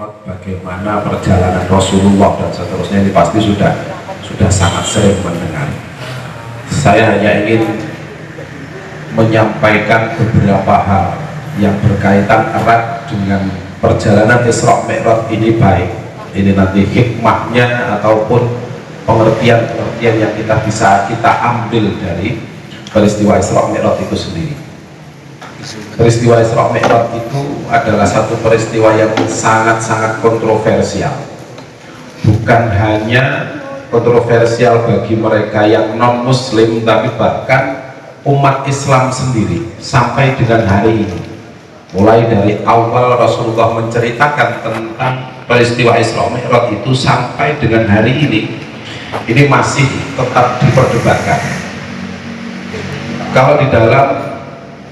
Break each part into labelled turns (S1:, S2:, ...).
S1: Mi'raj, bagaimana perjalanan Rasulullah dan seterusnya, ini pasti sudah sangat sering mendengar. Saya hanya ingin menyampaikan beberapa hal yang berkaitan erat dengan perjalanan Isra Mi'raj ini, baik ini nanti hikmahnya ataupun pengertian-pengertian yang kita bisa ambil dari peristiwa Isra Mi'raj itu sendiri. Peristiwa Isra Mi'raj itu adalah satu peristiwa yang sangat-sangat kontroversial. Bukan hanya kontroversial bagi mereka yang non muslim, tapi bahkan umat Islam sendiri sampai dengan hari ini. Mulai dari awal Rasulullah menceritakan tentang peristiwa Isra Mi'raj itu sampai dengan hari ini masih tetap diperdebatkan. Kalau di dalam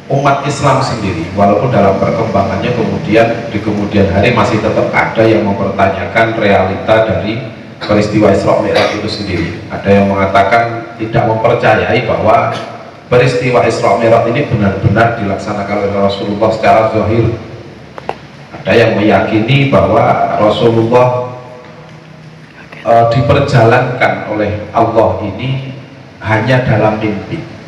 S1: umat Islam sendiri, walaupun dalam perkembangannya di kemudian hari masih tetap ada yang mempertanyakan realita dari peristiwa Isra Mi'raj itu sendiri. Ada yang mengatakan tidak mempercayai bahwa peristiwa Isra Mi'raj ini benar-benar dilaksanakan oleh Rasulullah secara zahir. Ada yang meyakini bahwa Rasulullah diperjalankan oleh Allah ini hanya dalam mimpi.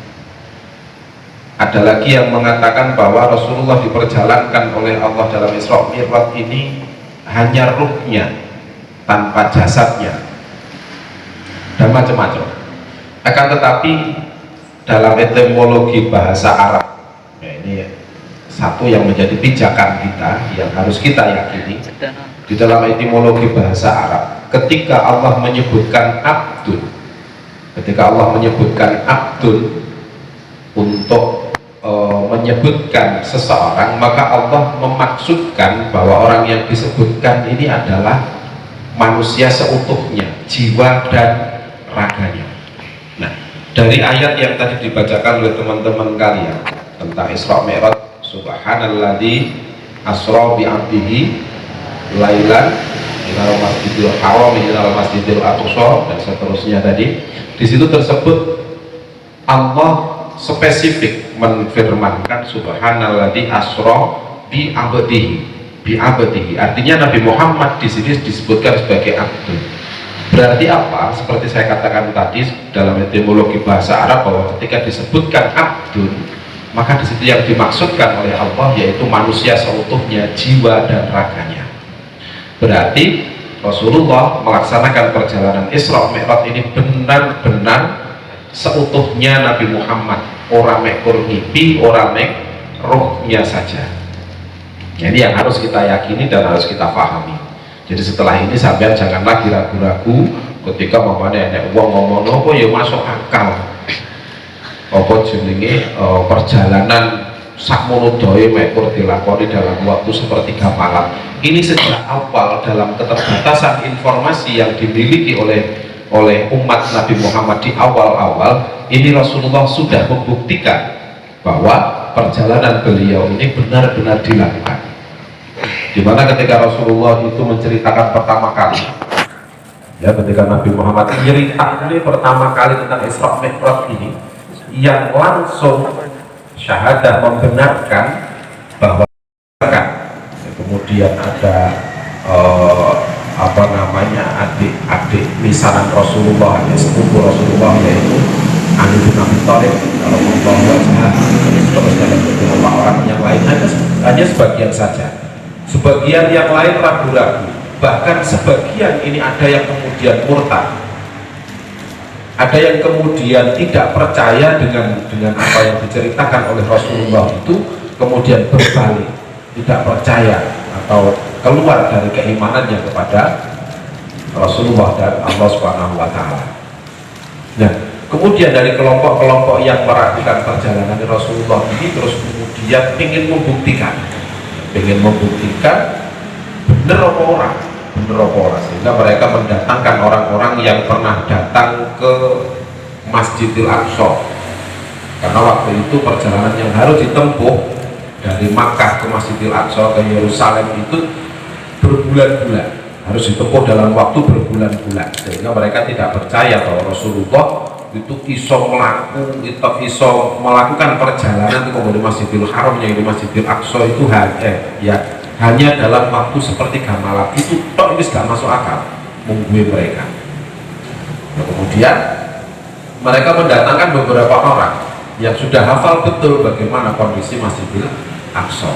S1: Ada lagi yang mengatakan bahwa Rasulullah diperjalankan oleh Allah dalam Isra Mi'raj ini hanya ruhnya, tanpa jasadnya, dan macam-macam. Akan tetapi dalam etimologi bahasa Arab, ini satu yang menjadi pijakan kita yang harus kita yakini. Di dalam etimologi bahasa Arab, ketika Allah menyebutkan abdun, untuk menyebutkan seseorang, maka Allah memaksudkan bahwa orang yang disebutkan ini adalah manusia seutuhnya, jiwa dan raganya. Nah, dari ayat yang tadi dibacakan oleh teman-teman kalian tentang Isra Mi'raj, subhanalladzi asra bi 'abdihi lailan minal masjidil haram ilal masjidil aqsa dan seterusnya tadi, di situ tersebut Allah spesifik menfirmankan subhanalladzi asra bi 'abdihi. Artinya Nabi Muhammad di sini disebutkan sebagai abdul. Berarti apa? Seperti saya katakan tadi dalam etimologi bahasa Arab, bahwa ketika disebutkan abdul, maka di situ yang dimaksudkan oleh Allah yaitu manusia seutuhnya, jiwa dan raganya. Berarti Rasulullah melaksanakan perjalanan Isra Mi'raj ini benar-benar seutuhnya Nabi Muhammad, orang mekur ngipi, orang mek rohnya saja. Ini yang harus kita yakini dan harus kita pahami. Jadi setelah ini sampean jangan lagi ragu-ragu ketika mamane nek wong ngomong nopo ya masuk akal. Apa jenenge perjalanan sakmono dae mekur dilakoni dalam waktu sepertiga malam. Ini sejak awal dalam keterbatasan informasi yang dimiliki oleh umat Nabi Muhammad di awal-awal ini, Rasulullah sudah membuktikan bahwa perjalanan beliau ini benar-benar dilakukan. Dimana ketika Rasulullah itu menceritakan pertama kali, ya, ketika Nabi Muhammad menceritakan pertama kali tentang Isra Mi'raj ini, yang langsung syahadah membenarkan bahwa kemudian ada adik-adik misanan Rasulullah, adik sepupu Rasulullah, yaitu Ali bin Abi Thalib, kalau membawa wajah terus dalam beberapa orang yang lain hanya sebagian saja. Sebagian yang lain ragu-ragu, bahkan sebagian ini ada yang kemudian murtad, ada yang kemudian tidak percaya dengan apa yang diceritakan oleh Rasulullah itu, kemudian berbalik, tidak percaya atau keluar dari keimanannya kepada Rasulullah dan Allah Subhanahu wa Ta'ala. Nah, kemudian dari kelompok-kelompok yang meragukan perjalanan Rasulullah ini terus kemudian ingin membuktikan bener apa orang, sehingga mereka mendatangkan orang-orang yang pernah datang ke Masjidil Aqsa, karena waktu itu perjalanan yang harus ditempuh dari Makkah ke Masjidil Aqsa ke Yerusalem itu berbulan-bulan, harus ditempuh dalam waktu berbulan-bulan, sehingga mereka tidak percaya bahwa Rasulullah itu iso melakukan perjalanan ke Masjidil Haram, yang di Masjidil Aqsa itu hanya dalam waktu sepertiga malam itu tok itu gak masuk akal menggui mereka. Nah, kemudian mereka mendatangkan beberapa orang yang sudah hafal betul bagaimana kondisi Masjidil Aqsa.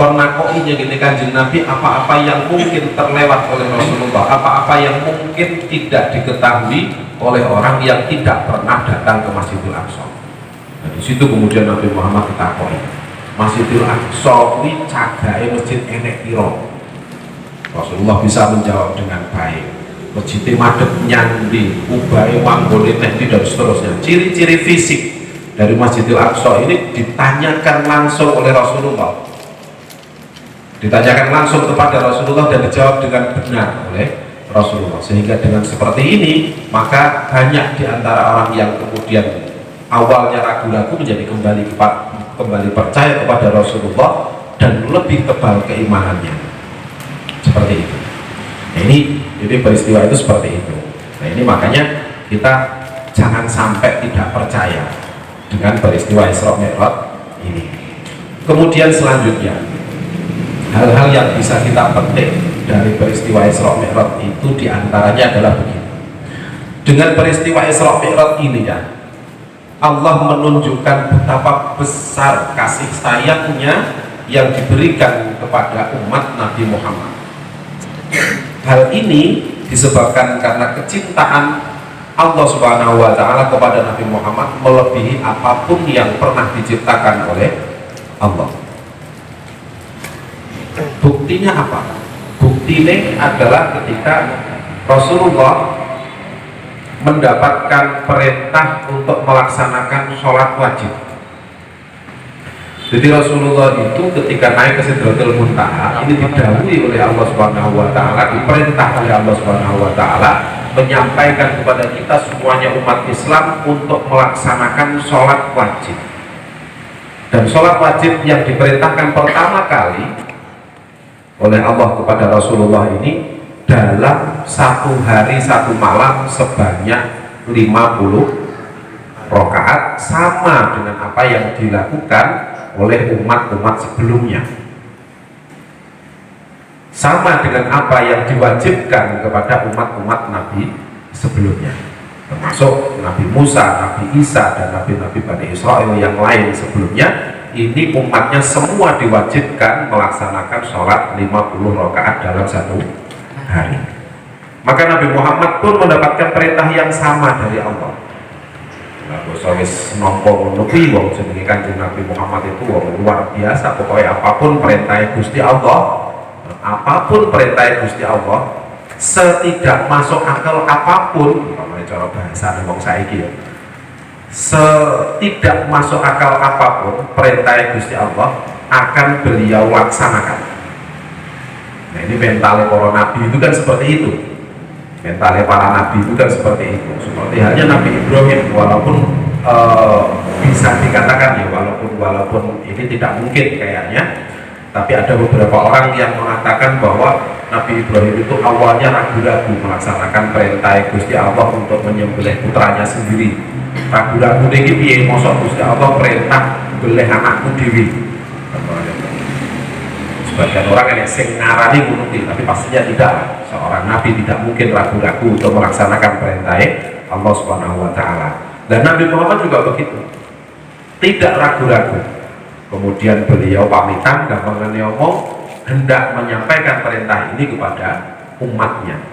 S1: Kornakoinya gini Kanjeng Nabi, apa-apa yang mungkin terlewat oleh Rasulullah, apa-apa yang mungkin tidak diketahui oleh orang yang tidak pernah datang ke Masjidil Aqsa. Nah, di situ kemudian Nabi Muhammad ditakoi, Masjidil Aqsa kuwi cagake masjid enek pira? Rasulullah bisa menjawab dengan baik. Masjidnya madhep nyandi, ubahe wanggone nek dan seterusnya. Ciri-ciri fisik dari Masjidil Aqsa ini ditanyakan langsung oleh Rasulullah, ditanyakan langsung kepada Rasulullah dan dijawab dengan benar oleh Rasulullah. Sehingga dengan seperti ini maka banyak di antara orang yang kemudian awalnya ragu-ragu menjadi kembali percaya kepada Rasulullah dan lebih tebal keimanannya. Seperti itu. Nah, ini peristiwa itu seperti itu. Nah, ini makanya kita jangan sampai tidak percaya dengan peristiwa Isra Mi'raj ini. Kemudian selanjutnya, hal-hal yang bisa kita petik dari peristiwa Isra Mi'raj itu diantaranya adalah begini. Dengan peristiwa Isra Mi'raj ini ya, Allah menunjukkan betapa besar kasih sayangnya yang diberikan kepada umat Nabi Muhammad. Hal ini disebabkan karena kecintaan Allah Subhanahu wa Ta'ala kepada Nabi Muhammad melebihi apapun yang pernah diciptakan oleh Allah. Buktinya apa? Buktinya adalah ketika Rasulullah mendapatkan perintah untuk melaksanakan sholat wajib. Jadi Rasulullah itu ketika naik ke Sidratul Muntaha ini didahului oleh Allah Subhanahu wa Ta'ala, diperintah oleh Allah Subhanahu wa Ta'ala menyampaikan kepada kita semuanya umat Islam untuk melaksanakan sholat wajib. Dan sholat wajib yang diperintahkan pertama kali oleh Allah kepada Rasulullah ini dalam satu hari satu malam sebanyak 50 rakaat, sama dengan apa yang dilakukan oleh umat-umat sebelumnya, sama dengan apa yang diwajibkan kepada umat-umat Nabi sebelumnya, termasuk Nabi Musa, Nabi Isa, dan Nabi-Nabi Bani Israel yang lain sebelumnya. Ini umatnya semua diwajibkan melaksanakan sholat 50 rakaat dalam satu hari. Maka Nabi Muhammad pun mendapatkan perintah yang sama dari Allah. Nah, wis nampa ngono kuwi wong jenenge Kanjeng Nabi Muhammad itu wong luar biasa. Pokoknya apapun perintah Gusti Allah, apapun perintah Gusti Allah, setidak masuk akal apapun, namanya cara bahasa wong saiki ya, setidak masuk akal apapun perintah Gusti Allah akan beliau laksanakan. Nah, ini mentalnya para nabi itu kan seperti itu. Mentalnya para nabi itu kan seperti itu. Seperti halnya Nabi Ibrahim, walaupun bisa dikatakan ya, walaupun ini tidak mungkin kayaknya, tapi ada beberapa orang yang mengatakan bahwa Nabi Ibrahim itu awalnya ragu-ragu melaksanakan perintah Gusti Allah untuk menyembelih putranya sendiri. Ragu-ragu ini piye mosok Gusti Allah perintah beleh anakku dewi. Sebagian orang yang sing ngarani ngono, tapi pastinya tidak. Seorang nabi tidak mungkin ragu-ragu untuk melaksanakan perintah Allah Subhanahu wa Ta'ala. Dan Nabi Muhammad juga begitu, tidak ragu-ragu. Kemudian beliau pamitan gampangannya ngomong, hendak menyampaikan perintah ini kepada umatnya.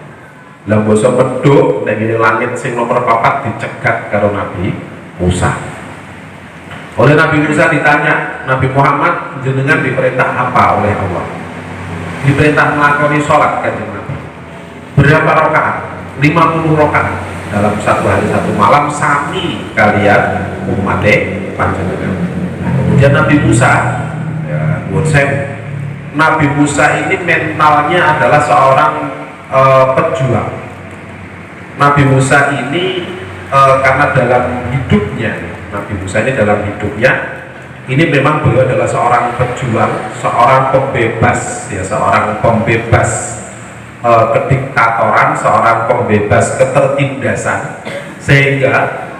S1: Lah basa medhuk nek ngene langit sing nomor 4 dicegat karo Nabi Musa. Oleh Nabi Musa ditanya, Nabi Muhammad jenengan diperintah apa oleh Allah? Diperintah melakoni sholat kan Nabi. Berapa rakaat? 50 rakaat dalam satu hari satu malam sami kalian umat panjenengan. Nah, kemudian Nabi Musa, ya, Nabi Musa ini mentalnya adalah seorang pejuang. Nabi Musa ini karena dalam hidupnya, Nabi Musa ini dalam hidupnya ini memang beliau adalah seorang pejuang, seorang pembebas, ya, seorang pembebas kediktatoran, seorang pembebas ketertindasan, sehingga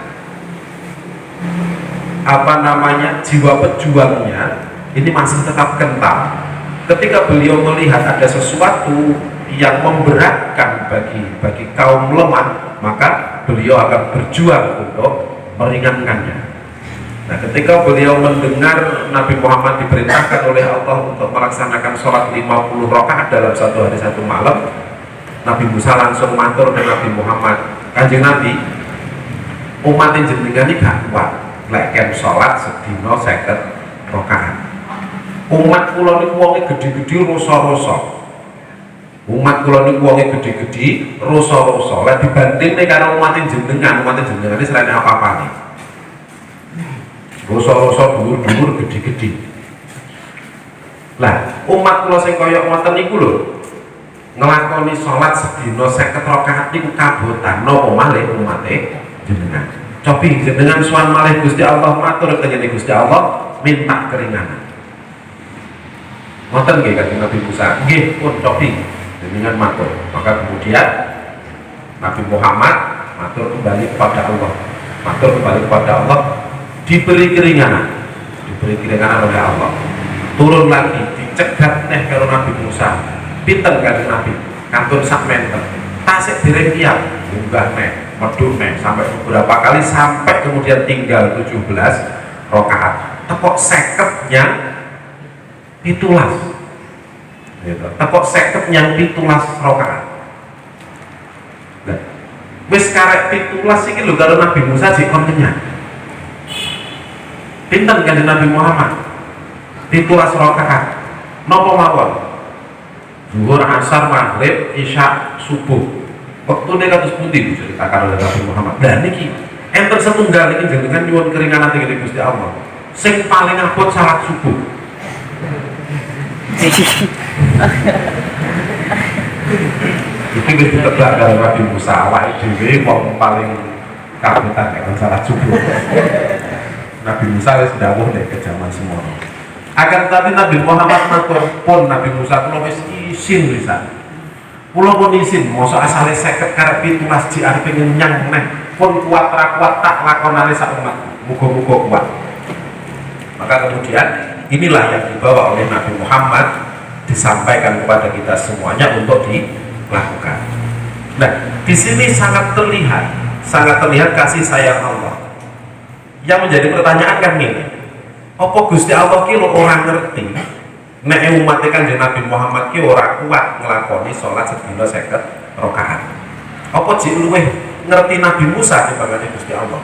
S1: apa namanya jiwa pejuangnya ini masih tetap kental. Ketika beliau melihat ada sesuatu yang memberatkan bagi kaum lemah, maka beliau akan berjuang untuk meringankannya. Nah, ketika beliau mendengar Nabi Muhammad diperintahkan oleh Allah untuk melaksanakan sholat 50 rakaat dalam satu hari satu malam, Nabi Musa langsung matur dengan Nabi Muhammad, Kanjeng Nabi, umat jenengan ini gak kuat lek sholat sedina 50 rakaat. Umat kula niku wonge gedhe-gedhe rasa-rasa. Umat kula niku wonge gedhe-gedhe rasa-rasa. Lek dibandingne karo umat jenengan iki serene apa-apane. Rasa-rasa dhuwur-dhuwur gede-gede. Lah, umat kula sing kaya ngoten niku lho, nglakoni salat sedina 50 rakaat niku kabotan napa malih umate jenengan. Cobi jenengan suwan malih Gusti Allah matur kenyene Gusti Allah minta keringanan. Ngoten nggih Kanjeng Nabi Musa. Nggih pun cobi jenengan matur. Maka kemudian Nabi Muhammad matur kembali kepada Allah. Matur kembali kepada Allah, diberi keringanan oleh Allah. Turun lagi dicegat neh karo Nabi Musa. Pinten Kanjeng Nabi? Kantun sak menten. Tasik dereng kiyat, munggah neh, medhun neh sampai beberapa kali sampai kemudian tinggal 17 rakaat. Tekok 50 yang 17. Gitu. Tekok 50 yang 17 rakaat. Nah, wis karek 17 iki lho karo Nabi Musa jek kon kenyang. Pinten Kanjeng Nabi Muhammad 17 rakaat napa mawon? Zuhur, asar, maghrib, isya, subuh. Wektune kados pundi diceritakan oleh Nabi Muhammad. Lah niki enten setunggal iki jenengan nyuwun keringanan ing Gusti Allah. Sing paling abot salat subuh. Iki wis ditebak karo Nabi Musa, awake dhewe wong paling kabutan nek salat subuh. Nabi Musa wis dawuh nek ke jaman semono. Akan tetapi Nabi Muhammad matur pun Nabi Musa kula wis isin lisan. Kula pun isin, mosok asale 50 karep 17 ji arepe nyang neh. Pun kuat ra kuat tak lakonane sak umat. Muga-muga kuat. Maka kemudian inilah yang dibawa oleh Nabi Muhammad disampaikan kepada kita semuanya untuk dilakukan. Nah, di sini sangat terlihat kasih sayang Allah. Yang menjadi pertanyaan kan ini, apa Gusti Allah ki orang ngerti nek umat Kanjeng Nabi Muhammad ki ora kuat nglakoni salat sedina 50 rakaat. Apa jek luweh ngerti Nabi Musa timbangane Gusti Allah?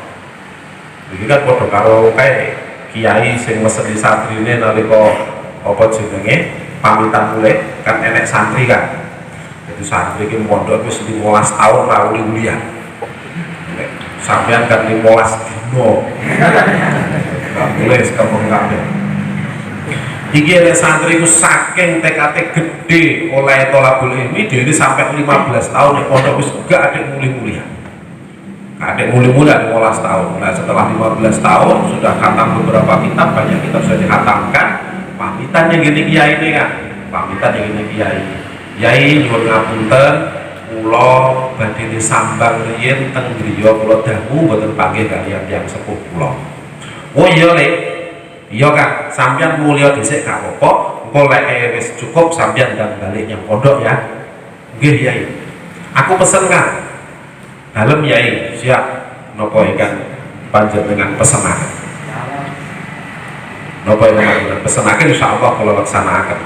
S1: Iki kan padha karo kae kiai sing meseni santrine nalika apa jenenge pamitan mulih kan enek santri kan. Jadi santri ki mondok wis 15 tahun ra kuliah. Sampeyan kan 15 dino nggak boleh sekepung kabeh. Iki ada santri ku saking tekate gede oleh tolabul ilmi dhewe sampai 15 tahun nek pondok wis gak ada muli-mulian. Gak ada muli-mulian 15 tahun. Nah, setelah 15 tahun sudah khatam beberapa kitab, banyak kitab sudah dikhatamkan. Pamitan yang gini kiai ini kan. Pamitan yang gini kiai. Kiai nyuwun ngapunten, kula badhe disambang riyin teng griya kula dangu mboten panggih kaliyan tiyang sepuh kula. Oh iya Le, iya Kak, sampeyan mulya dhisik gak apa-apa. Engko lek wis cukup sampeyan ndang balik nyang pondok ya. Nggih Yai. Aku pesen Kak. Dalem Yai, siap. Napa ingkang panjenengan pesenaken? Napa ingkang pesenaken insyaallah kula laksanakaken.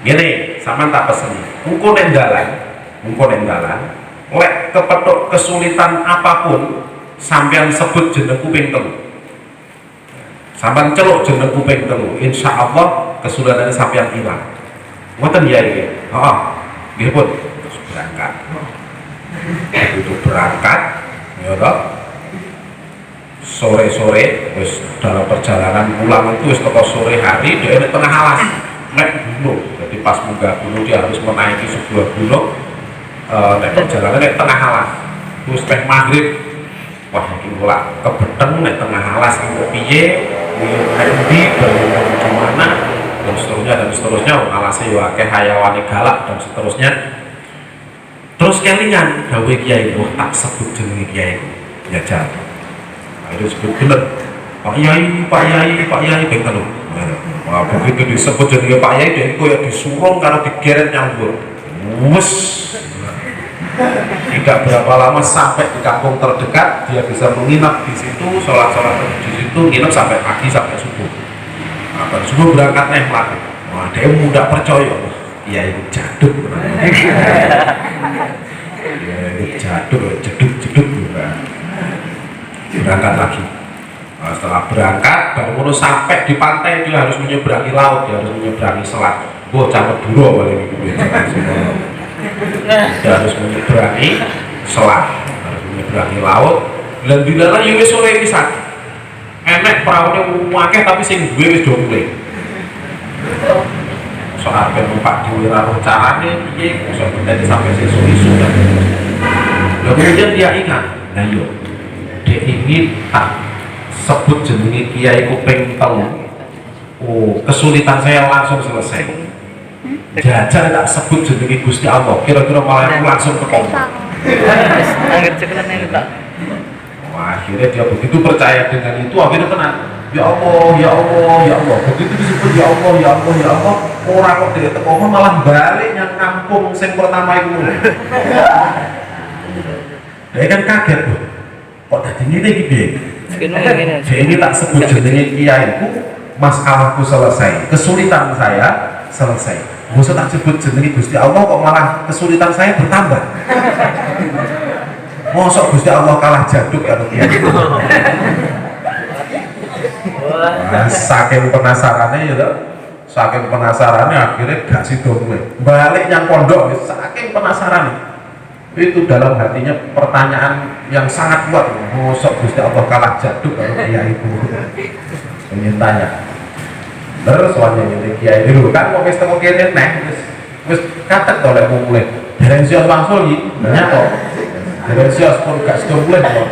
S1: Ngene, sampean tak pesen. Engko nek dalan, lek kepethuk kesulitan apapun, sampeyan sebut jeneng kuping telu. Sampai celuk jeneng kuping telu, insya Allah kesulitan sampeyan hilang. Ngoten ya iki. Heeh. Nggih pun terus berangkat. Begitu berangkat, ya toh. Sore-sore wis dalam perjalanan pulang itu wis teko sore hari dia di tengah alas. Nek gunung. Jadi pas munggah gunung dia harus menaiki sebuah gunung. Nek perjalanan nek tengah alas. Terus teh maghrib. Wah, iki kula kebeteng nek tengah alas iki piye? Di mana dan seterusnya alasnya ya akeh hayawani galak dan seterusnya. Terus kelingan dawuh kiai, wah tak sebut jenenge kiai ya jan. Itu sebut bener Pak Yai ping telu. Wah, begitu disebut jenenge Pak Yai dia koyo disurung karo digeret nyambur. Wes. Tidak berapa lama sampai di kampung terdekat, dia bisa menginap di situ, sholat di situ, nginap sampai pagi sampai subuh. Nah, pada subuh berangkat naik lagi. Wah, dia mudah percaya. Iya itu jaduk. Iya itu jaduk, jeduk juga. Berangkat lagi. Nah, setelah berangkat, baru sampai di pantai dia harus menyeberangi laut, dia harus menyeberangi selat. Bocah Madura paling itu dia harus menyeberangi selat, harus menyeberangi laut. Dan di dalam yang sore pisan, enek perahunya wakeh tapi sing duwe wis do mulai. Soal numpak di wiraruh carane piye iso menjadi sampai sesuk isu. Kemudian dia ingat, nah yo, dia ingin tak sebut jenenge Kiai Kuping Telu. Oh, kesulitan saya langsung selesai. Jajar tak sebut jenenge Gusti Allah, kira-kira malah langsung ke koma. Wah, akhirnya dia begitu percaya dengan itu, akhirnya tenang. Ya Allah, ya Allah, ya Allah. Begitu disebut ya Allah, ya Allah, ya Allah, orang kok dia tekoma malah balik yang kampung yang pertama itu. Dia kan kaget loh. Kok tadi ini gitu ya? Jadi tak sebut jenenge kiaiku, masalahku selesai, kesulitan saya selesai. Maksud tak sebut jenenge Gusti Allah kok malah kesulitan saya bertambah. Mosok Gusti Allah kalah jaduk ya kiai. Saking penasarannya ya, saking penasarannya akhirnya gak sido mulai balik yang pondok, saking penasaran. Itu dalam hatinya pertanyaan yang sangat kuat. Mosok Gusti Allah kalah jaduk kalau kiai itu ingin tanya. Terus soalnya ini kiai dulu kan mau pesta kiai ini wis katet oleh mulai dari sios langsung lagi banyak kok dari sios pun gak sudah mulai kok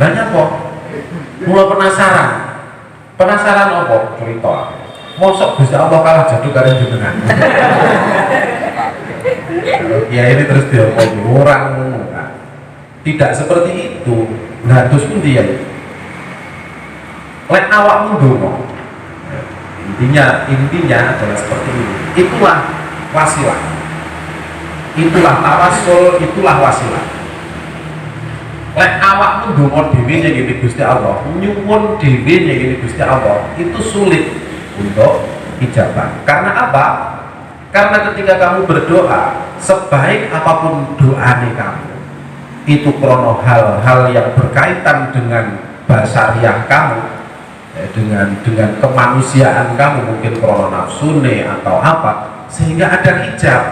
S1: banyak kok mulai penasaran apa cerita mosok Gusti Allah kalah jaduk kalian jenengan. Ya ini terus dia orang tidak seperti itu. Nah terus pun dia lek awakmu dulu intinya adalah seperti ini. Itulah wasilah, itulah tawasul, itulah wasilah. Lek awakmu dulu dhewe gini Gusti Allah, nyuwun dhewe gini Gusti Allah, itu sulit untuk ijabah. Karena apa? Karena ketika kamu berdoa, sebaik apapun doanya kamu, itu krono hal-hal yang berkaitan dengan basariah kamu, dengan kemanusiaan kamu, mungkin krono nafsune atau apa, sehingga ada hijab,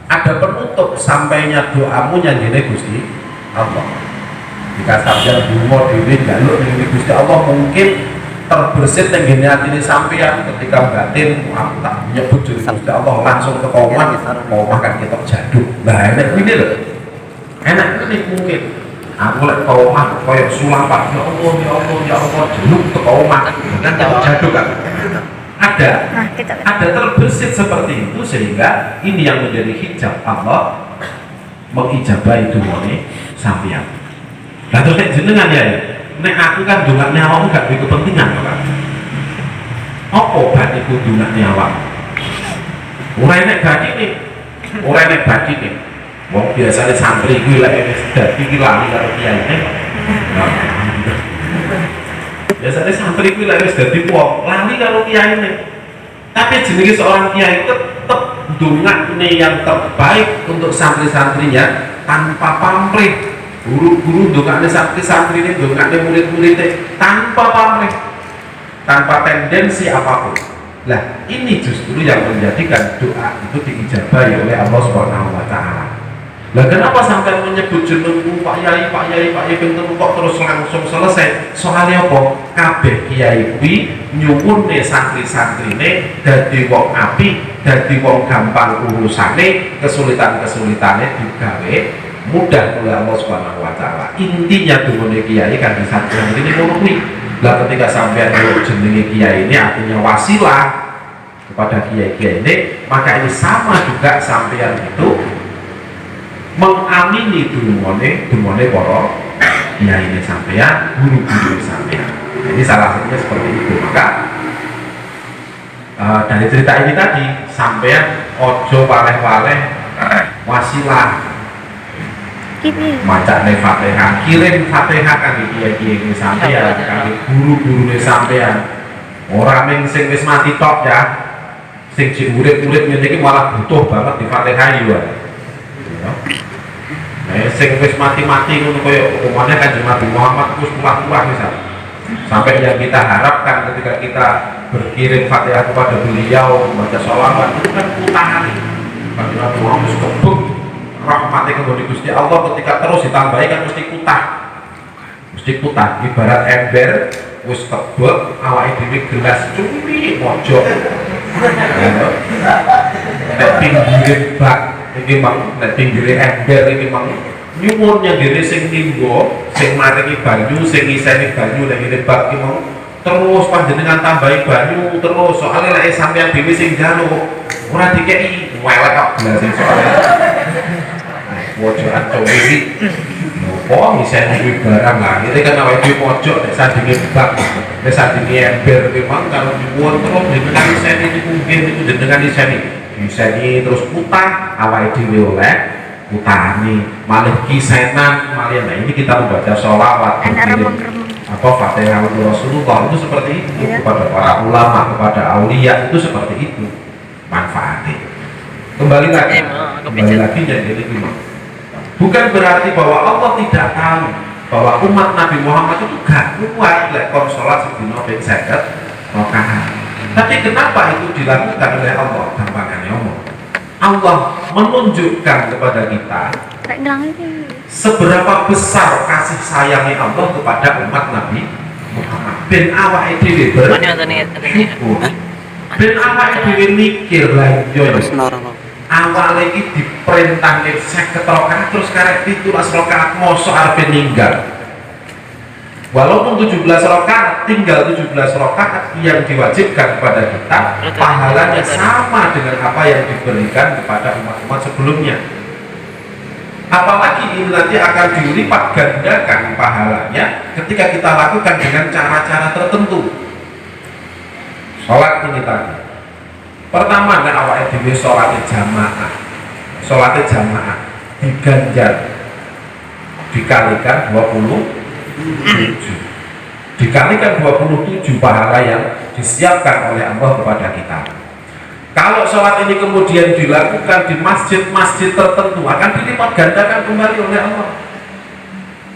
S1: ada penutup sampainya doamu yang gini Gusti Allah. Jika sampai bungo dhewe njaluk ning Gusti Allah mungkin terbersit yang gini hati ini sampean ketika batin tak menyebut jadi Gusti Allah langsung ke koma mau makan ketok jaduk. Nah enak ini loh, enak ini mungkin aku lek koma koyok sulam pak ya Allah ya Allah ya Allah jeluk ke koma kan ketok jaduk kan ada terbersit seperti itu sehingga ini yang menjadi hijab Allah mengijabahi dunia sampean. Nah terus jenengan ya nek aku kan dongakne awakmu gak duwe kepentingan kan. Apa batiku dongakne awakmu? Ora enek batine. Ora enek batine. Wong biasane santri kuwi lek wis dadi iki lali karo kiyaine. Biasane santri kuwi lek wis dadi wong lali karo kiyaine. Tapi jenenge seorang kiai tetep dongakne yang terbaik untuk santri-santrinya tanpa pamrih. Guru-guru dongakne santri-santri ini, dongakne murid-muridnya tanpa pamrih, tanpa tendensi apapun. Nah ini justru yang menjadikan doa itu diijabahi oleh Allah Subhanahu Wa Taala. Nah kenapa sampai menyebut jenengmu Pak Yai pintu kok terus langsung selesai? Soalnya apa? Kabeh kiai kuwi nyuwunne santri-santrine dadi wong apik, dadi wong gampang urusane, kesulitan-kesulitane digawe mudah oleh Allah Subhanahu Wa Taala. Intinya dunia kiai kan di santri ini murni. Lah ketika sampean jenenge kiai ini artinya wasilah kepada kiai-kiai ini, maka ini sama juga sampean itu mengamini dumone para kiai ini sampean, guru-guru sampean. Ini salah satunya seperti itu. Maka dari cerita ini tadi sampean ojo waleh-waleh wasilah maca Fatihah, kirim Fatihah kan kiai-kiai ini sampean kan guru-guru sampean orang yang sing wis mati tok ya, sing urip-urip ngene iki malah butuh banget di Fatihah ya. Nah, sing wis mati-mati ngono koyo umane Kanjeng Nabi Muhammad wis tuwa-tuwa misal. Sampai yang kita harapkan ketika kita berkirim Fatihah kepada beliau membaca sholawat itu kan putahan. Kanjeng Nabi Muhammad kebuk rahmatnya kepada Gusti Allah ketika terus ditambahi kan mesti kutah ibarat ember wis kebuk awake dhewe gelas cumi mojok nek pinggire bak iki mang nek pinggire ember iki mang nyuwunnya dhewe sing timbo sing maringi banyu sing ngiseni banyu nek ngene bak iki mau terus panjenengan tambahi banyu terus soalnya lek sampeyan dhewe sing njaluk ora dikeki welek kok gelas soalnya pojokan cowi oh misalnya duit barang lah ini kan awal duit pojok nek sandingi bak nek sandingi ember memang kalau dibuat terus dengan diseni itu mungkin itu dengan diseni terus putah awal dhewe oleh putani malih kisenan malih nah ini kita membaca sholawat apa Fatihah untuk Rasulullah itu seperti itu kepada para ulama kepada aulia itu seperti itu manfaatnya kembali lagi jadi gimana. Bukan berarti bahwa Allah tidak tahu bahwa umat Nabi Muhammad itu gak kuat lekon sholat sedina ping 50 rakaat. Tapi kenapa itu dilakukan oleh Allah? Gampangannya Allah menunjukkan kepada kita seberapa besar kasih sayangnya Allah kepada umat Nabi Muhammad. Ben awake dhewe bersyukur. Ben awake dhewe mikir lha yo awalnya ini diperintahkan 50 rakaat terus karek 17 rakaat mosok arep ninggal walaupun 17 rakaat tinggal 17 rakaat yang diwajibkan kepada kita pahalanya sama dengan apa yang diberikan kepada umat-umat sebelumnya apalagi ini nanti akan dilipat gandakan pahalanya ketika kita lakukan dengan cara-cara tertentu sholat ini tadi pertama kan awake dhewe sholat jamaah diganjar dikalikan 27 dikalikan 27 pahala yang disiapkan oleh Allah kepada kita. Kalau sholat ini kemudian dilakukan di masjid-masjid tertentu akan dilipat gandakan kembali oleh Allah.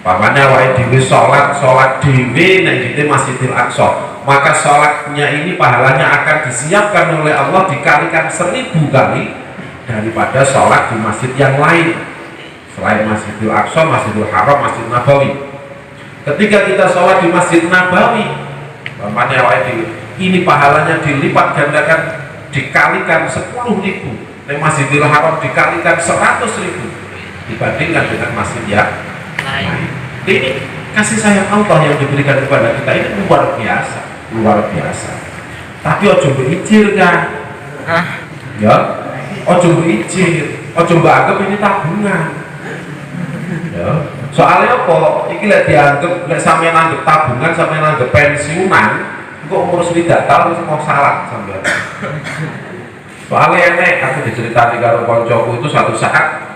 S1: Pamannya awake dhewe sholat dhewe nang ngene Masjidil Aqsa, maka sholatnya ini pahalanya akan disiapkan oleh Allah dikalikan 1000 kali daripada sholat di masjid yang lain selain Masjidil Aqsa, Masjidil Haram, Masjid Nabawi. Ketika kita sholat di Masjid Nabawi, pamannya awake dhewe ini pahalanya dilipat gandakan dikalikan 10.000, di Masjidil Haram dikalikan 100.000 dibandingkan dengan masjid yang lain. Ini kasih sayang Allah yang diberikan kepada kita ini luar biasa. Tapi ojo berijir kan, ya, ojo berijir, ojo anggap ini tabungan. Ya. Soalnya apa? Iki lek dianggap lek sampeyan anggap tabungan, sampeyan anggap pensiunan, kok umur 9 tahun mau salah sampeyan. Soalnya enek aku diceritani karo koncoku itu suatu saat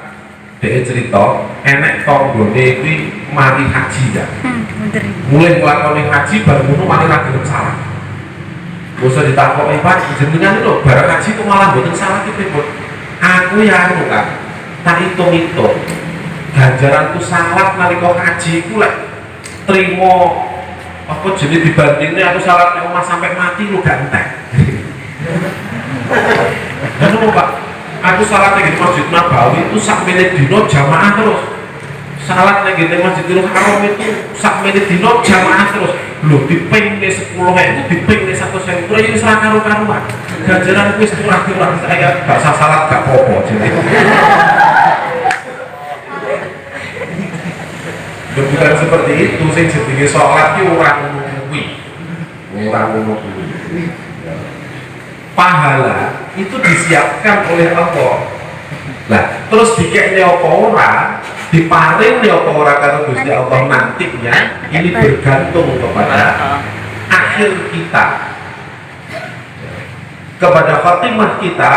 S1: dia cerita enek tonggone kuwi mari haji ya. Mulai nglakoni haji baru ngono mari ra gelem salah. Bosok ditakoki, "Pak, jenengan lho barang haji kok malah mboten salah ki pripun?" Aku ya anu kan, tak hitung-hitung. Ganjaranku salat nalika haji iku lek trimo apa jenenge dibandingne aku salat nek omah sampai mati lu gak entek. Ngono Pak. Aku salat di Masjid Nabawi itu sak menit dino jamaah terus. Salat di Masjidil Haram itu sak menit dino jamaah terus. Lho diping 10.000 diping 100.000 ini serah karo-karuan. Ganjaran wis kurang-kurang saya gak usah salat gak apa-apa jadi. Bukan seperti itu sing jenenge salat ki ora ngono kuwi. Pahala itu disiapkan oleh Allah. Nah, terus dikekne apa ora, diparing apa ora karo Gusti Allah nantinya, ini bergantung kepada akhir kita. kepada khotimah kita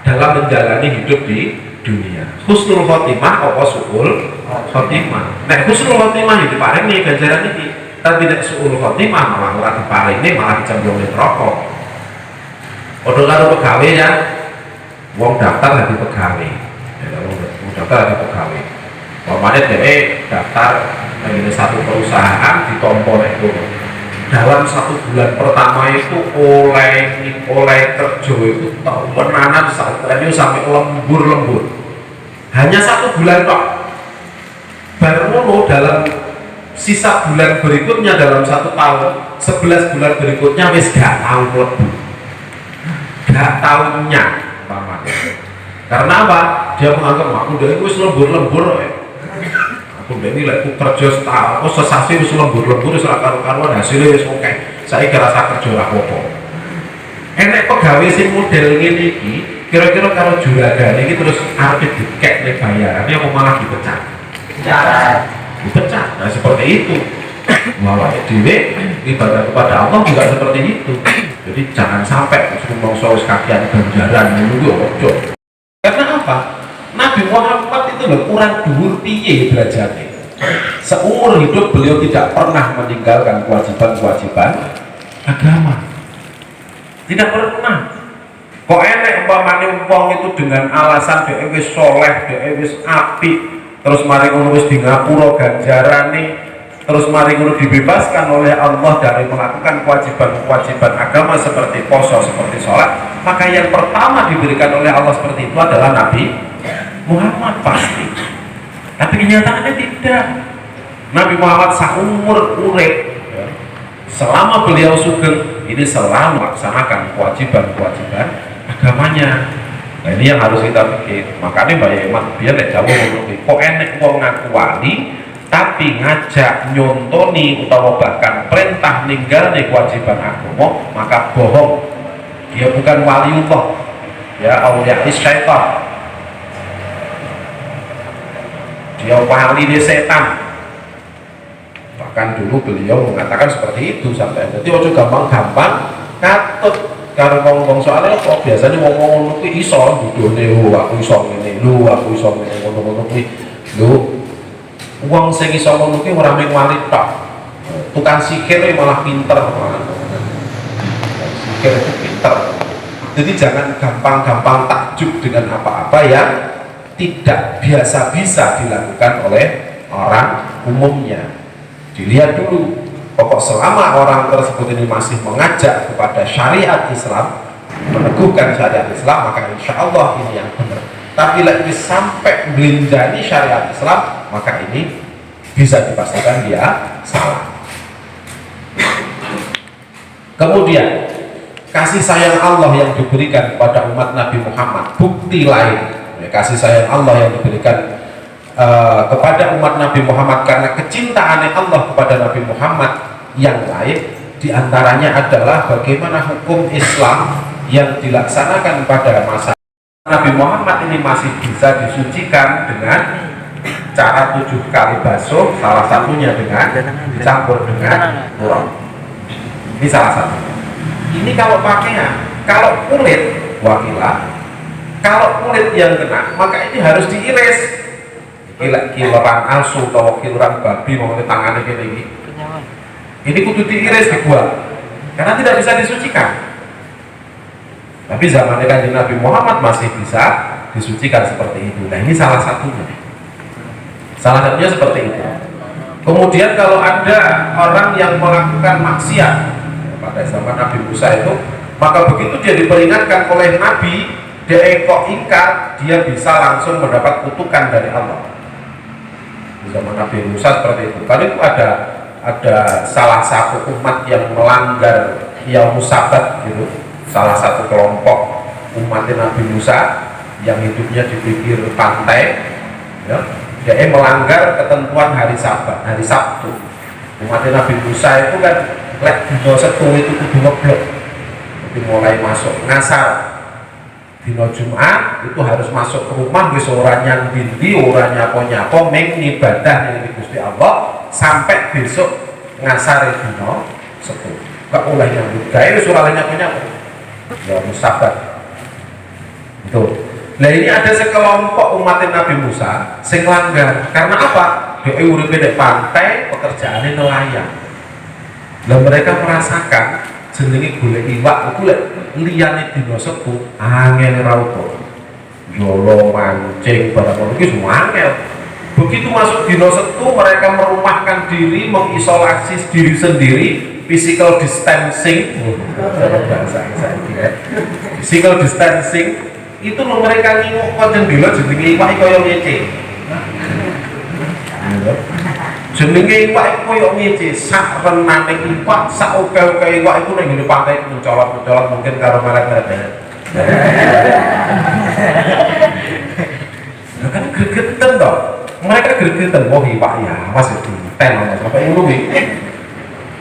S1: dalam menjalani hidup di dunia. Husnul khotimah apa suul khotimah. Nek husnul khotimah itu paling nih ganjaran ini, tapi nek suul khotimah malah ora diparingi, malah dicemplungi rokok. Padha karo pegawai ya, wong daftar jadi pegawai. Ya, wong daftar jadi pegawai. Pokoknya dia daftar ini satu perusahaan ditompo itu. Dalam 1 bulan pertama itu oleh kerja itu temenanan sampai lembur. Hanya 1 bulan kok. Baru dalam sisa bulan berikutnya dalam 1 tahun, 11 bulan berikutnya wis gak tahu lebih. Gak tahunya pamannya. Karena apa? Dia menganggap aku udah wis lembur. Aku ini lagi kerja setahun, aku sesasi wis lembur wis karuan hasilnya wis oke. Saya rasa kerja apa-apa. Enek pegawai sing model ngene iki, kira-kira kalau juragan iki terus arep dikek nek bayaran dia mau malah dipecat. Dipecat. Nah seperti itu. Bahwa dhewe ibadah kepada Allah juga seperti itu. Jadi jangan sampai mongso wis kakian ganjaran nunggu ojo. Karena apa? Nabi Muhammad itu loh kurang dhuwur piye belajarnya. Seumur hidup beliau tidak pernah meninggalkan kewajiban-kewajiban agama. Tidak pernah. Kok enek umpamane wong itu dengan alasan dhewe wis saleh, dhewe wis apik, terus mari ngono wis di ngapura ganjarane, terus mari ngono dibebaskan oleh Allah dari melakukan kewajiban-kewajiban agama seperti puasa, seperti sholat, maka yang pertama diberikan oleh Allah seperti itu adalah Nabi Muhammad pasti. Tapi kenyataannya tidak. Nabi Muhammad seumur urip selama beliau sugeng ini selalu melaksanakan kewajiban-kewajiban agamanya. Nah ini yang harus kita pikir. Makanya Mbak Yemat dia nek jauh ngomong kok enek wong ngaku wali tapi ngajak nyontoni utawa bahkan perintah ninggalne kewajiban agama, maka bohong. Dia bukan waliullah. Ya aulia syaitan. Dia wali di setan. Bahkan dulu beliau mengatakan seperti itu sampai jadi ojo gampang-gampang katut karo ngomong soalnya kok biasanya ngomong kuwi iso budone aku iso ngene aku iso ngene ngono-ngono kuwi wong sing iso ngono kuwi ora mung wali tok. Tukang sihir malah pinter. Sihir itu pinter. Jadi jangan gampang-gampang takjub dengan apa-apa yang tidak biasa bisa dilakukan oleh orang umumnya. Dilihat dulu, pokok selama orang tersebut ini masih mengajak kepada syariat Islam, meneguhkan syariat Islam, maka insya Allah ini yang benar. Tapi lagi sampai melinjani syariat Islam, maka ini bisa dipastikan dia salah. Kemudian kasih sayang Allah yang diberikan kepada umat Nabi Muhammad, bukti lain kasih sayang Allah yang diberikan kepada umat Nabi Muhammad karena kecintaan Allah kepada Nabi Muhammad yang lain diantaranya adalah bagaimana hukum Islam yang dilaksanakan pada masa Nabi Muhammad ini masih bisa disucikan dengan cara 7 kali basuh, salah satunya dengan dicampur dengan kurang. Ini salah satu. Ini kalau pakaian, kalau kulit wakilah. Kalau kulit yang kena, maka ini harus diiris. Kiloran asu atau kiloran babi mau tangannya kayak ini. Ini kudu diiris dibuang, karena tidak bisa disucikan. Tapi zaman Kanjeng Nabi Muhammad masih bisa disucikan seperti itu. Nah ini salah satunya. Salah satunya seperti itu. Kemudian kalau ada orang yang melakukan maksiat pada zaman Nabi Musa itu, maka begitu dia diperingatkan oleh Nabi, dia kok ingkar, dia bisa langsung mendapat kutukan dari Allah. Di zaman Nabi Musa seperti itu. Kalau itu ada salah satu umat yang melanggar Yaumus Sabat gitu, salah satu kelompok umat Nabi Musa yang hidupnya di pinggir pantai, ya, dia melanggar ketentuan hari Sabat, hari Sabtu. Umat Nabi Musa itu kan lek dino setu itu kudu ngeblok, jadi mulai masuk ngasar. Dino Jumat itu harus masuk ke rumah wis ora nyang dindi, ora nyapa-nyapa meng ibadah yang Gusti Allah sampai besok ngasare dino Setu. Gak oleh nyambut gawe wis ora nyapa-nyapa. ya musabat itu. Nah ini ada sekelompok umat Nabi Musa sing langgar karena apa? Dia uripe di pantai, pekerjaannya nelayan. Lah mereka merasakan jenenge golek iwak iku lek liyane dina Setu angel ra utuh. Yolo mancing barang iki semua angel. Begitu masuk dina Setu mereka merumahkan diri, mengisolasi diri sendiri, physical distancing. Bahasa saya physical distancing itu lo mereka nginguk konjen dilo jenenge iwak kaya ngece. Jenenge iwak kaya ngece, sak renane iwak, sak oke-oke iwak iku ning ngene pantai mencolot-mencolot mungkin karo melek-melek. Lah kan gregeten to. Mereka gregeten wah iwak ya, awas itu ten apa ngono kuwi.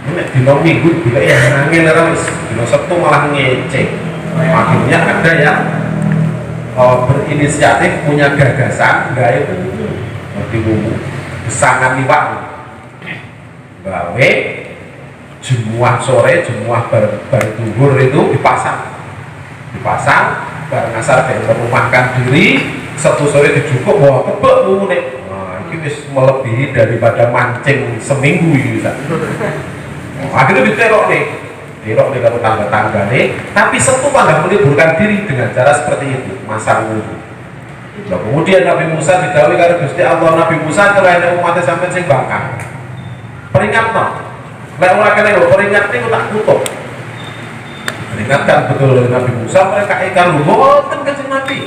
S1: Nek dino Minggu bila ya angin ora wis dino Sabtu malah ngece. Akhirnya ada yang berinisiatif punya gagasan gawe buku kesangan iwak gawe jemuah sore jemuah berduhur itu dipasang bareng asar kayak merumahkan diri satu sore dicukup bahwa kebek mune. Nah ini wis melebihi daripada mancing seminggu ini akhirnya diterok nih kalau tangga-tangga nih, tapi Setu malah meliburkan diri dengan cara seperti itu, masang wudhu. Nah, kemudian Nabi Musa didhawuhi karo Gusti Allah, Nabi Musa kelainan umatnya sampai sing bakar. Peringat no, lek ora kene lho peringat niku tak tutup. Peringatkan betul Nabi Musa mereka ikan lho, mboten Kanjeng Nabi.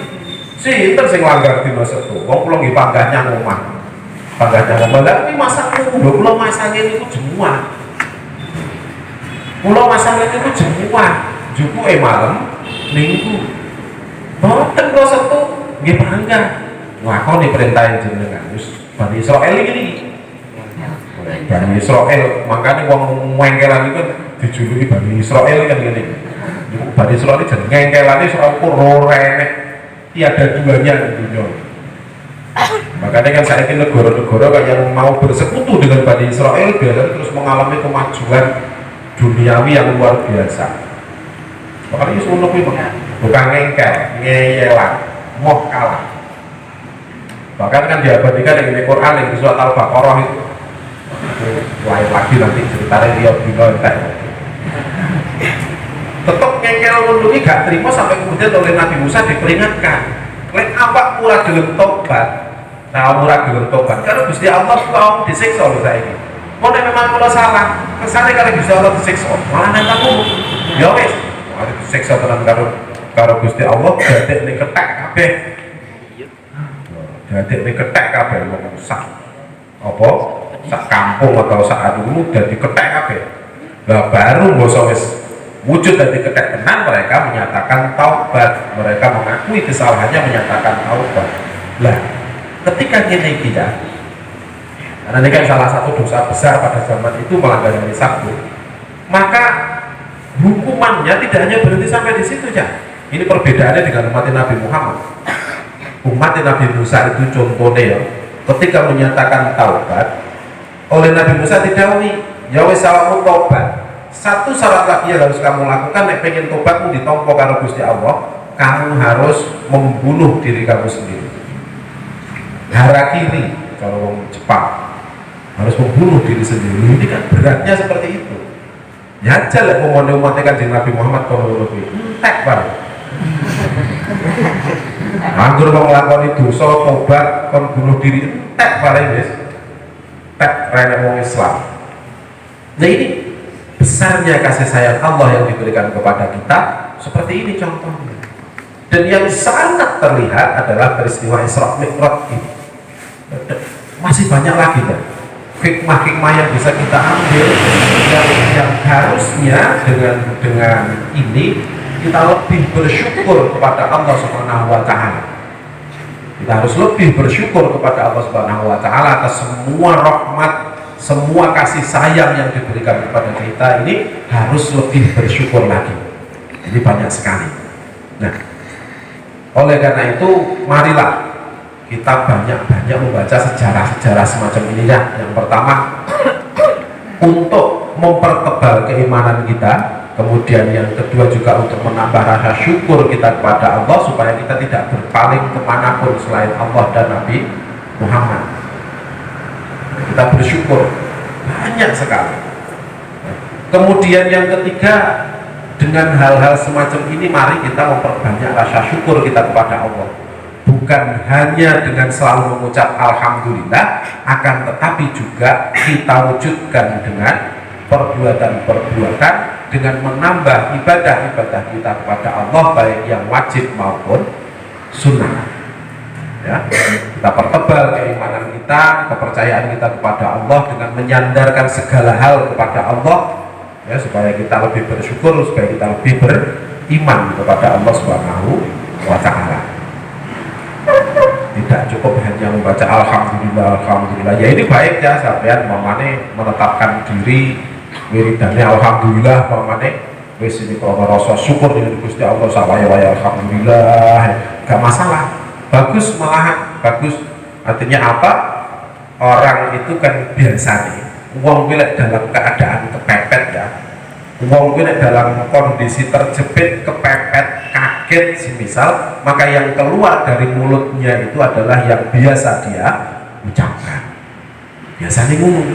S1: Sinten sing langgar dina Setu? Wong kula nggih panggahnya ngomah. Panggahnya ngomah, tapi masang wudhu kula masange niku jemuah. Pulau masalah itu jemuah, juku malam, minggu. Boten kalau Setu, nggih bangga. Wah, kau diperintahin jenengan, terus Bani Israel ini. Bani Israel, makanya wong ngengkelan itu dijuluki Bani Israel kan gini. Bani Israel ini jadi ngengkelan ini soal kurorene, tiada duanya di dunia. Makanya kan saya ini negara-negara yang mau bersekutu dengan Bani Israel biasanya terus mengalami kemajuan duniawi yang luar biasa. Makanya semuanya bukan ngengkel, ngeyelan, moh kalah. Bahkan kan diabadikan dengan Al-Quran yang di surat Al-Baqarah itu lain lagi nanti ceritanya dia bina entek. Tetap ngengkel menurut gak terima sampai kemudian oleh Nabi Musa diperingatkan. Lek awak murah gelem tobat, nah murah gelem tobat. Karena Gusti Allah kaum disiksa oleh saya ini. Mau memang kalau salah, kesannya kalau bisa Allah disiksa, malah nanti aku, ya wes, ada disiksa tenan karo Gusti Allah, dadek nih ketek kabeh, dadek nih ketek kabeh, mau sak, apa, sak kampung atau sak anu dari ketek kabeh, nah baru boso wes wujud dari ketek tenan mereka menyatakan taubat, mereka mengakui kesalahannya menyatakan taubat. Lah, ketika kita tidak karena ini kan salah satu dosa besar pada zaman itu melanggar hari Sabtu, maka hukumannya tidak hanya berhenti sampai di situ ya. Ini perbedaannya dengan umat Nabi Muhammad. Umat Nabi Musa itu contohnya ya, ketika menyatakan taubat oleh Nabi Musa didhawuhi, ya wis awakmu taubat. Satu syarat lagi yang harus kamu lakukan, nek pengen tobatmu ditampa karo Gusti Allah, kamu harus membunuh diri kamu sendiri. Harakiri kalau orang Jepang harus membunuh diri sendiri. Ini kan beratnya seperti itu. Nyajal ya pemohon umatnya kan di Nabi Muhammad kalau lebih entek banget. Anggur mau ngelakoni dosa, tobat, kon bunuh diri entek paling wis. Entek rene wong Islam. Nah ini besarnya kasih sayang Allah yang diberikan kepada kita seperti ini contohnya. Dan yang sangat terlihat adalah peristiwa Isra Mi'raj ini. Masih banyak lagi kan hikmah-hikmah yang bisa kita ambil yang harusnya dengan ini kita lebih bersyukur kepada Allah Subhanahu wa Ta'ala. Kita harus lebih bersyukur kepada Allah Subhanahu wa Ta'ala atas semua rahmat, semua kasih sayang yang diberikan kepada kita. Ini harus lebih bersyukur lagi. Ini banyak sekali. Nah, oleh karena itu marilah kita banyak-banyak membaca sejarah-sejarah semacam ini ya. Yang pertama untuk mempertebal keimanan kita, Kemudian yang kedua juga untuk menambah rasa syukur kita kepada Allah supaya kita tidak berpaling kemanapun selain Allah dan Nabi Muhammad. Kita bersyukur banyak sekali. Kemudian yang ketiga, dengan hal-hal semacam ini mari kita memperbanyak rasa syukur kita kepada Allah. Bukan hanya dengan selalu mengucap alhamdulillah, akan tetapi juga kita wujudkan dengan perbuatan-perbuatan, dengan menambah ibadah-ibadah kita kepada Allah baik yang wajib maupun sunnah. Ya, kita pertebal keimanan kita, kepercayaan kita kepada Allah dengan menyandarkan segala hal kepada Allah, ya, supaya kita lebih bersyukur, supaya kita lebih beriman kepada Allah Subhanahu wa Ta'ala. Tidak cukup hanya membaca alhamdulillah, alhamdulillah. Ya ini baik ya, sampean mamane menetapkan diri wiridannya alhamdulillah, mamane wis ini kalau rasa syukur dengan Gusti Allah sawaya-waya alhamdulillah, gak masalah. Bagus, malahan bagus. Artinya apa? Orang itu kan biasanya wong pilek dalam keadaan kepepet ya, wong pilek dalam kondisi terjepit, kepepet, kaget semisal, maka yang keluar dari mulutnya itu adalah yang biasa dia ucapkan. Biasanya ngomong,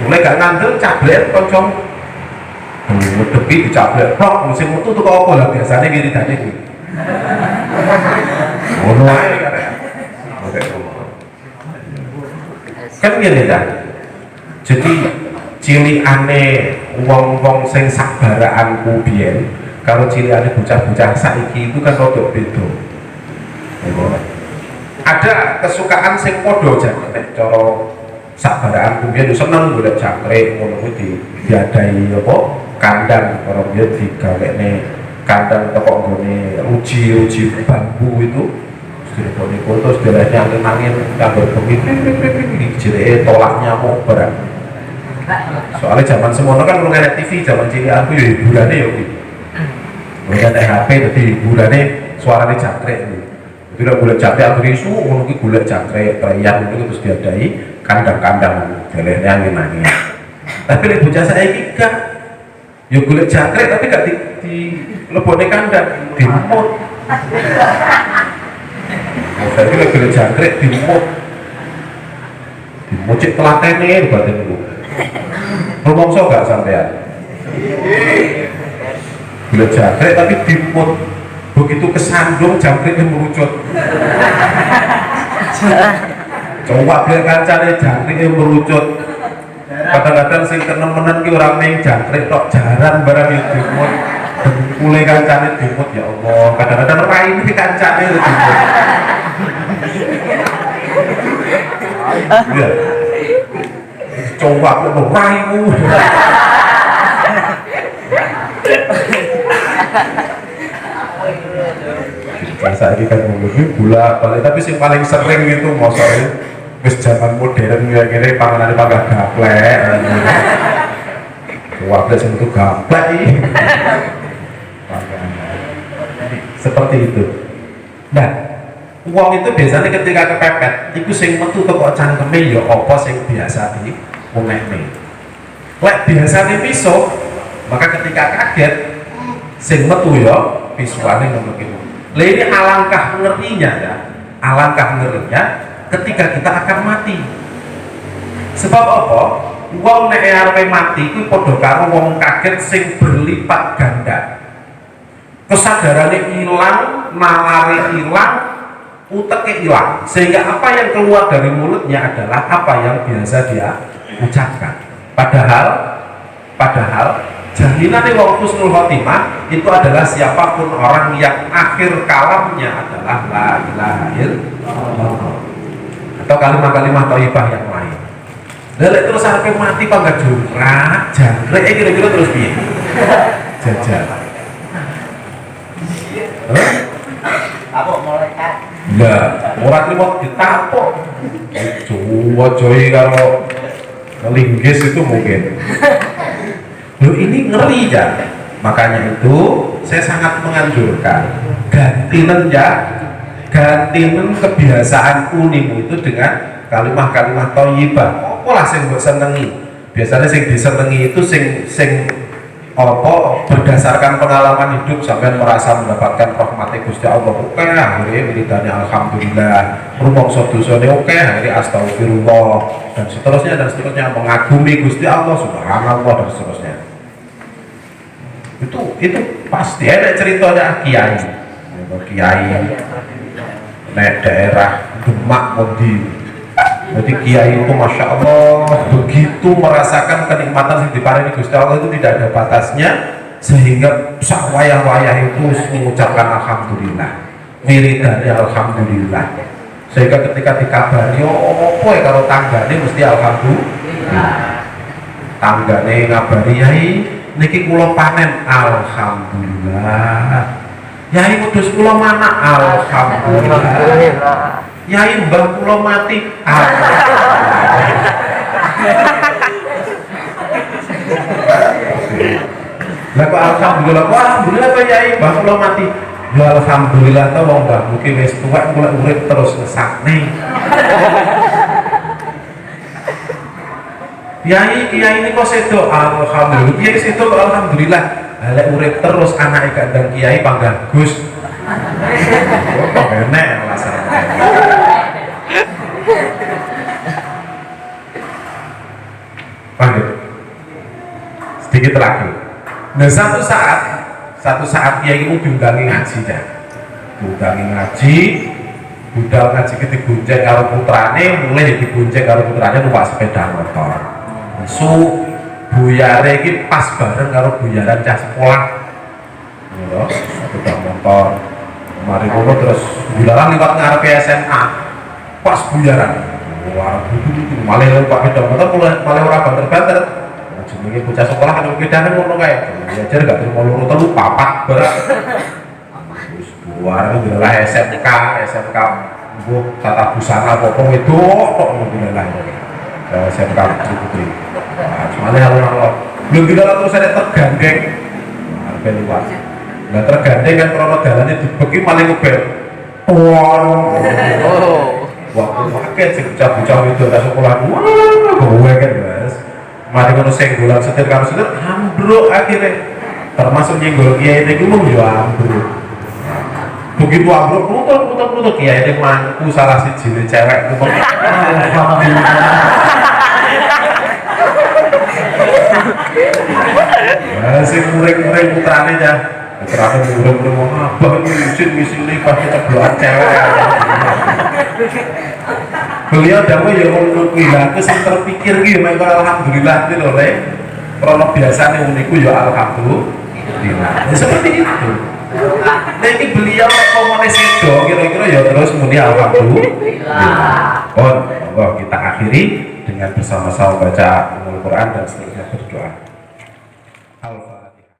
S1: mulai gak ngandel cablet kocong ngedepi dicablet kok musim metu tuh kok apa lah biasanya wiridane kuwi. Ngono ae kan ngene ta. Jadi cilikane wong-wong sing sakbaraanku biyen kalau cilikane bocah-bocah saiki itu kan rada beda. Ada kesukaan sing padha jane nek cara sakbaraanku biyen seneng golek jangkrik ngono kuwi diadai apa kandang orang dia digawekne kandang toko nggone uji bambu itu sudah foto sebenarnya angin kanggo bengi jereke tolak nyamuk barang. Soalnya zaman semono kan belum ada TV, zaman cilik aku ya hiburane ya kuwi. Mulai ada HP dadi hiburane suarane jangkrik itu. Itu udah golek jangkrik aku isu ngono kuwi golek jangkrik trayang itu terus diadai kandang-kandang delehne angin-angin. Tapi lek bocah saiki gak ya golek jangkrik tapi gak di lebone kandang dimut. Tapi lek golek jangkrik dimut cek telatene batin lu. Rumongso gak sampean? Golek jangkrik tapi dimut. Begitu kesandung jangkriknya merucut. Coba biar kancane jangkriknya merucut. Kadang-kadang sing kenemenan ki ora mung jangkrik tok jaran barang ya dimut. Dengkule kancane dimut ya Allah. Kadang-kadang raine kancane dimut. Iya. Coba kok raimu. Saya ini kan ngomongin gula balik, tapi sih paling sering itu masalahnya wis zaman modern ya kira panganan panggah gaplek waplek itu gaplek seperti itu. Nah uang itu biasanya ketika kepepet itu sing metu teko cangkeme ya apa sing biasa di umehne lek biasanya pisau maka ketika kaget sing metu ya pisuane ngono gitu. Ini alangkah ngerinya ya, alangkah ngerinya ketika kita akan mati. Sebab apa? Wong nek arepe mati iku padha karo wong kaget sing berlipat ganda. Kesadarannya hilang, nalare hilang, uteke hilang. Sehingga apa yang keluar dari mulutnya adalah apa yang biasa dia ucapkan. Padahal jaminannya wong husnul khotimah itu adalah siapapun orang yang akhir kalamnya adalah la ilaha illallah atau kalimat-kalimat thayyibah yang lain. Lha terus sampai mati panggah jurak, jangkrik kira-kira terus piye? Jajal. Apa malaikat? Lah, ora trimo ditapuk. Jowo-jowi karo linggis itu mungkin. Loh ini ngeri ya, makanya itu saya sangat menganjurkan gantinen kebiasaan unimu itu dengan kalimat-kalimat thayyibah. Apa lah sing mbok senengi? Biasanya sing disenengi itu sing apa berdasarkan pengalaman hidup sampai merasa mendapatkan rahmat Gusti Allah, oke akhirnya wiridane alhamdulillah, rumangsa dosane oke akhirnya astagfirullah, dan seterusnya mengagumi Gusti Allah subhanallah dan seterusnya. Itu pasti ada ceritanya kiai nek daerah Demak Modi. Jadi kiai itu masya Allah begitu merasakan kenikmatan yang diparingi Gusti Allah itu tidak ada batasnya, sehingga sak wayah-wayah itu mengucapkan alhamdulillah, wiridane alhamdulillah, sehingga ketika dikabari opo ya karo tanggane mesti alhamdulillah. Tanggane ngabari yai niki kula panen alhamdulillah, yai kudus kula mana alhamdulillah, yai mbah kula mati lah kok alhamdulillah, wah alhamdulillah kok yai mbah kula mati, ya alhamdulillah to wong mbah mugi wis tuwek kula urip terus ngesakne. Kiai ini kok sedo alhamdulillah, kiai sedo kok alhamdulillah, lek urip terus anake kandang kiai panggah Gus. Kok enek alasan. Paham? Sedikit lagi. Nah satu saat kiai itu diundangi ngaji dah. Diundangi ngaji, budal ngaji ke dibonceng karo putrane, mulai dibonceng karo putrane numpak sepeda motor. Su buyare iki pas bareng karo buyaran cah sekolah. Lho, sepeda motor. Mari ngono terus buyaran liwat ngarepe SMA. Pas buyaran. Wah, malah numpak sepeda motor malah ora banter-banter. Jenenge bocah sekolah kan bedane ngono kae. Belajar gak terima loro telu papat berat. Wis luar adalah SMK mbuh tata busana apa wedok tok ngono lah. SMK Putri. Nah, soalnya kalau belum kita terus ada tergandeng harga luar. Nah tergandeng kan krono dalannya dibagi maling ngebel. Waktu pakai sih bocah-bocah itu ada sekolah gue kan mas. Mari kalau senggolan setir karo setir ambruk akhirnya, termasuk nyenggol kiai ini gue mau ambruk. Begitu ambruk putar kiai ini mangku salah si jilid cewek itu. Si muring-muring putrane ya, putrane muring-muring mau apa ini misi pasti ceblokan cewek. Beliau dawe ya menurut aku sing terpikir gitu, mereka alhamdulillah itu loh le. Kalau biasanya uniku ya alhamdulillah. Ya seperti itu. Nah ini beliau komunis itu kira-kira ya terus kemudian alhamdulillah. Oh, kita akhiri dengan bersama-sama baca Al-Quran dan seterusnya berdoa.